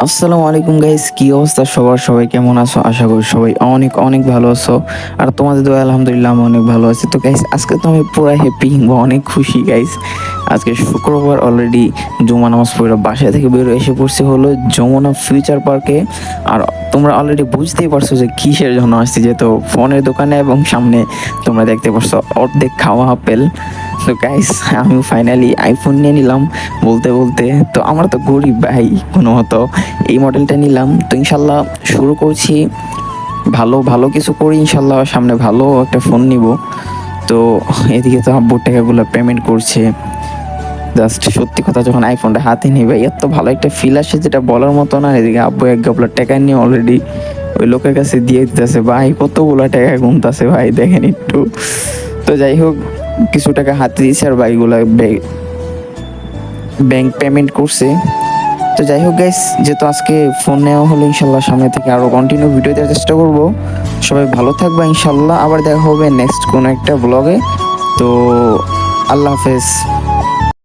আসসালামু আলাইকুম গাইস, কি অবস্থা সবার? সবাই কেমন আছো? আশা করি সবাই অনেক অনেক ভালো আছো। আর তোমাদের দোয়া আলহামদুলিল্লাহ আমি অনেক ভালো আছি। তো গাইস আজকে তো আমি পুরা হ্যাপি বা অনেক খুশি গাইস। আজকে শুক্রবার, অলরেডি জুমা নামাজ পড়ে বাসা থেকে বের এসে পড়ছি হলো যমুনা ফিউচার পার্কে। আর তোমরা অলরেডি বুঝতেই পারছো যে কিসের জন্য আসছি, যেহেতু ফোনের দোকানে এবং সামনে তোমরা দেখতে পারছো অর্ধেক খাওয়া আপেল। তো গাইস আমি ফাইনালি আইফোন নিয়ে নিলাম বলতে বলতে। তো আমরা তো গরিব ভাই, কোনো মতো এই মডেলটা নিলাম। তো ইনশাল্লাহ শুরু করছি, ভালো ভালো কিছু করি ইনশাল্লাহ, সামনে ভালো একটা ফোন নিব। তো এদিকে তো আব্বুর টাকাগুলো পেমেন্ট করছে। জাস্ট সত্যি কথা, যখন আইফোনটা হাতে নিবে এত ভালো একটা ফিল আসে যেটা বলার মতো না। এদিকে আব্বু এক গাবলা টাকা নিয়ে অলরেডি ওই লোকের কাছে দিয়ে দিতেছে। ভাই কতগুলো টাকা গুনতেছে ভাই, দেখেন একটু। তো যাই হোক, কিছু টাকা হাতে দিয়েছে আর বাইকগুলো ব্যাংক পেমেন্ট করছে। তো যাই হোক গাইস, যেহেতু আজকে ফোন নেওয়া হলো, ইনশাল্লাহ সামনে থেকে আরও কন্টিনিউ ভিডিও দেওয়ার চেষ্টা করব। সবাই ভালো থাকবা ইনশাল্লাহ, আবার দেখা হবে নেক্সট কোনো একটা ব্লগে। তো আল্লাহ হাফেজ।